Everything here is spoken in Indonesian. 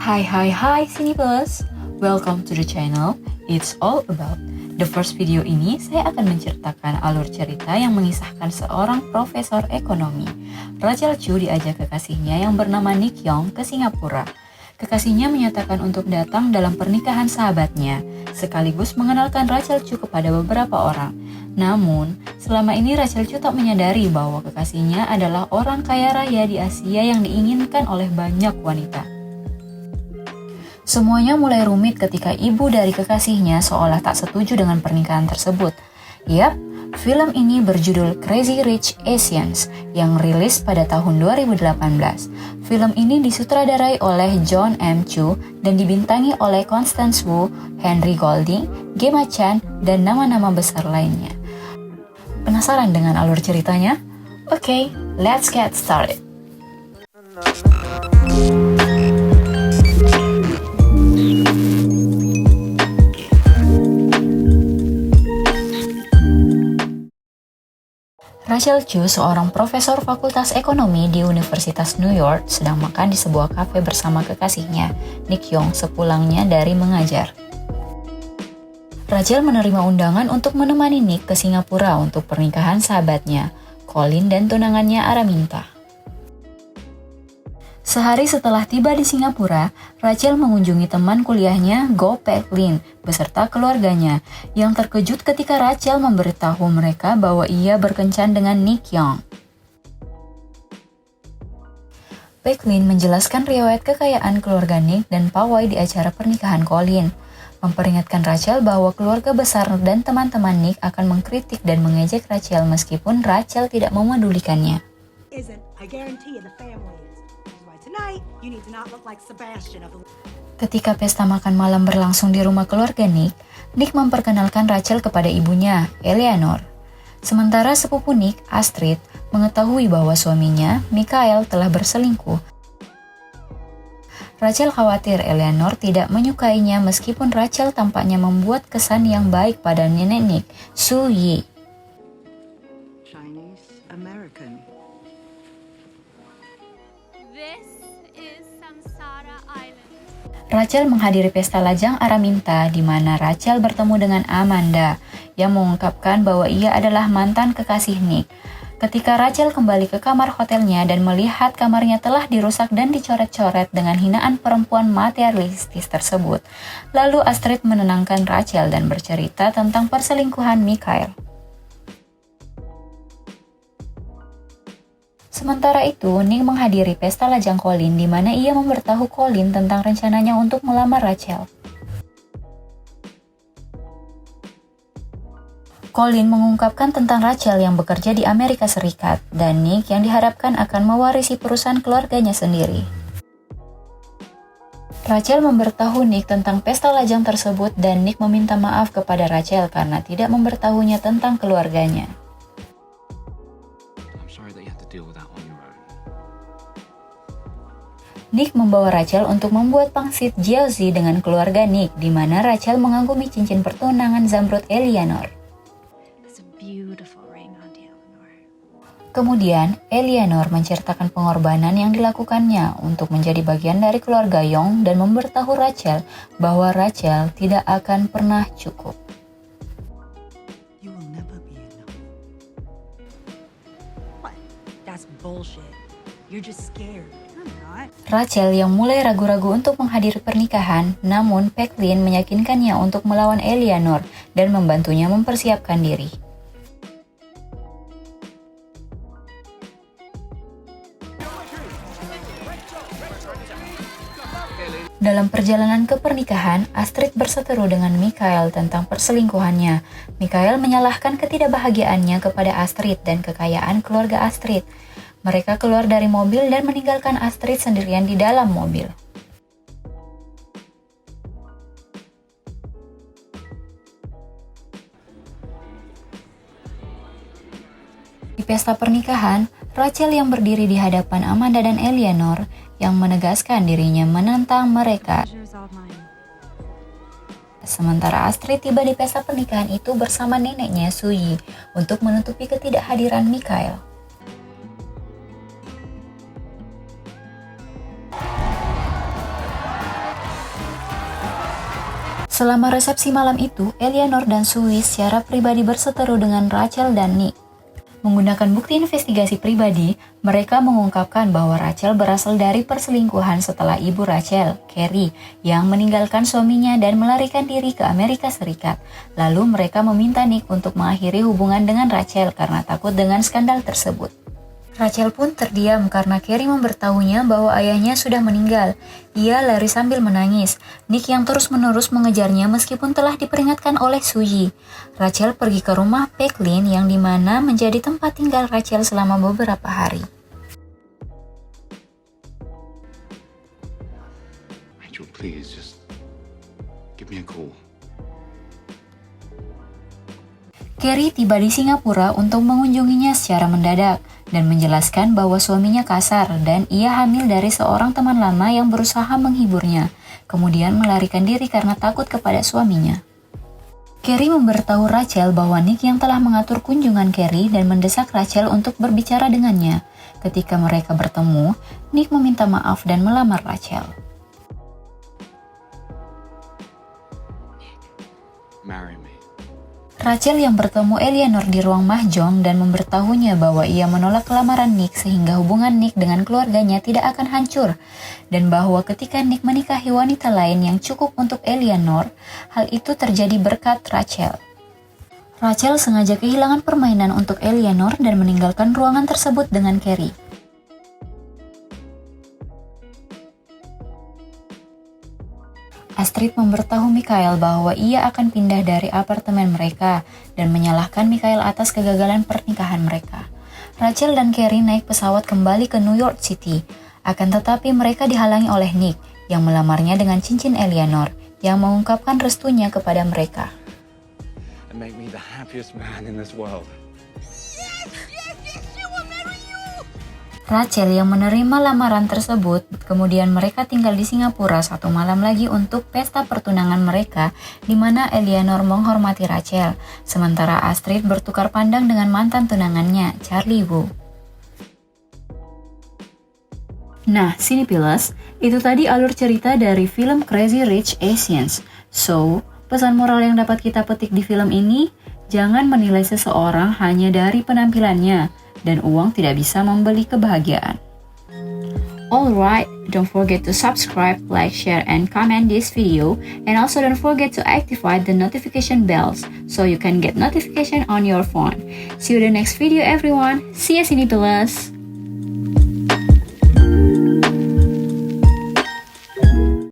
Hai Cinebus, welcome to the channel. It's all about. The first video ini saya akan menceritakan alur cerita yang mengisahkan seorang profesor ekonomi. Rachel Chu diajak kekasihnya yang bernama Nick Yong ke Singapura. Kekasihnya menyatakan untuk datang dalam pernikahan sahabatnya, sekaligus mengenalkan Rachel Chu kepada beberapa orang. Namun, selama ini Rachel Chu tak menyadari bahwa kekasihnya adalah orang kaya raya di Asia yang diinginkan oleh banyak wanita. Semuanya mulai rumit ketika ibu dari kekasihnya seolah tak setuju dengan pernikahan tersebut. Yap, film ini berjudul Crazy Rich Asians yang rilis pada tahun 2018. Film ini disutradarai oleh John M. Chu dan dibintangi oleh Constance Wu, Henry Golding, Gemma Chan, dan nama-nama besar lainnya. Penasaran dengan alur ceritanya? Oke, let's get started. Rachel Chu, seorang profesor fakultas ekonomi di Universitas New York, sedang makan di sebuah kafe bersama kekasihnya, Nick Yong, sepulangnya dari mengajar. Rachel menerima undangan untuk menemani Nick ke Singapura untuk pernikahan sahabatnya, Colin dan tunangannya Araminta. Sehari setelah tiba di Singapura, Rachel mengunjungi teman kuliahnya Go Pek Lin beserta keluarganya yang terkejut ketika Rachel memberitahu mereka bahwa ia berkencan dengan Nick Yong. Pek Lin menjelaskan riwayat kekayaan keluarga Nick dan pawai di acara pernikahan Colin, memperingatkan Rachel bahwa keluarga besar dan teman-teman Nick akan mengkritik dan mengejek Rachel meskipun Rachel tidak memedulikannya. Ketika pesta makan malam berlangsung di rumah keluarga Nick, Nick memperkenalkan Rachel kepada ibunya, Eleanor. Sementara sepupu Nick, Astrid, mengetahui bahwa suaminya, Michael, telah berselingkuh. Rachel khawatir Eleanor tidak menyukainya meskipun Rachel tampaknya membuat kesan yang baik pada nenek Nick, Su Yi. Rachel menghadiri pesta lajang Araminta di mana Rachel bertemu dengan Amanda yang mengungkapkan bahwa ia adalah mantan kekasih Nick. Ketika Rachel kembali ke kamar hotelnya dan melihat kamarnya telah dirusak dan dicoret-coret dengan hinaan perempuan materialistis tersebut, lalu Astrid menenangkan Rachel dan bercerita tentang perselingkuhan Michael. Sementara itu, Nick menghadiri pesta lajang Colin di mana ia memberitahu Colin tentang rencananya untuk melamar Rachel. Colin mengungkapkan tentang Rachel yang bekerja di Amerika Serikat dan Nick yang diharapkan akan mewarisi perusahaan keluarganya sendiri. Rachel memberitahu Nick tentang pesta lajang tersebut dan Nick meminta maaf kepada Rachel karena tidak memberitahunya tentang keluarganya. Nick membawa Rachel untuk membuat pangsit jiaozi dengan keluarga Nick, di mana Rachel mengagumi cincin pertunangan zamrud Eleanor. Kemudian, Eleanor menceritakan pengorbanan yang dilakukannya untuk menjadi bagian dari keluarga Yong dan memberitahu Rachel bahwa Rachel tidak akan pernah cukup. Rachel yang mulai ragu-ragu untuk menghadiri pernikahan, namun Pek Lin meyakinkannya untuk melawan Eleanor dan membantunya mempersiapkan diri. Dalam perjalanan ke pernikahan, Astrid berseteru dengan Michael tentang perselingkuhannya. Michael menyalahkan ketidakbahagiaannya kepada Astrid dan kekayaan keluarga Astrid. Mereka keluar dari mobil dan meninggalkan Astrid sendirian di dalam mobil. Di pesta pernikahan, Rachel yang berdiri di hadapan Amanda dan Eleanor yang menegaskan dirinya menentang mereka. Sementara Astrid tiba di pesta pernikahan itu bersama neneknya Su Yi untuk menutupi ketidakhadiran Michael. Selama resepsi malam itu, Eleanor dan Sue secara pribadi berseteru dengan Rachel dan Nick. Menggunakan bukti investigasi pribadi, mereka mengungkapkan bahwa Rachel berasal dari perselingkuhan setelah ibu Rachel, Carrie, yang meninggalkan suaminya dan melarikan diri ke Amerika Serikat. Lalu mereka meminta Nick untuk mengakhiri hubungan dengan Rachel karena takut dengan skandal tersebut. Rachel pun terdiam karena Carrie memberitahunya bahwa ayahnya sudah meninggal. Ia lari sambil menangis. Nick yang terus-menerus mengejarnya meskipun telah diperingatkan oleh Sue. Rachel pergi ke rumah Pecklin yang dimana menjadi tempat tinggal Rachel selama beberapa hari. Rachel, please, just give me a call. Carrie tiba di Singapura untuk mengunjunginya secara mendadak dan menjelaskan bahwa suaminya kasar dan ia hamil dari seorang teman lama yang berusaha menghiburnya, kemudian melarikan diri karena takut kepada suaminya. Carrie memberitahu Rachel bahwa Nick yang telah mengatur kunjungan Carrie dan mendesak Rachel untuk berbicara dengannya. Ketika mereka bertemu, Nick meminta maaf dan melamar Rachel. Marry me. Rachel yang bertemu Eleanor di ruang mahjong dan memberitahunya bahwa ia menolak lamaran Nick sehingga hubungan Nick dengan keluarganya tidak akan hancur, dan bahwa ketika Nick menikahi wanita lain yang cukup untuk Eleanor, hal itu terjadi berkat Rachel. Rachel sengaja kehilangan permainan untuk Eleanor dan meninggalkan ruangan tersebut dengan Carrie. Astrid memberitahu Michael bahwa ia akan pindah dari apartemen mereka dan menyalahkan Michael atas kegagalan pernikahan mereka. Rachel dan Carrie naik pesawat kembali ke New York City, akan tetapi mereka dihalangi oleh Nick yang melamarnya dengan cincin Eleanor yang mengungkapkan restunya kepada mereka. And make me the happiest man in this world. Rachel yang menerima lamaran tersebut, kemudian mereka tinggal di Singapura 1 malam lagi untuk pesta pertunangan mereka, di mana Eleanor menghormati Rachel, sementara Astrid bertukar pandang dengan mantan tunangannya, Charlie Wu. Nah, Cinephilers, itu tadi alur cerita dari film Crazy Rich Asians. So, pesan moral yang dapat kita petik di film ini, jangan menilai seseorang hanya dari penampilannya, dan uang tidak bisa membeli kebahagiaan. Alright, don't forget to subscribe, like, share, and comment this video, and also don't forget to activate the notification bells so you can get notification on your phone. See you in the next video everyone. See you Cinephilers!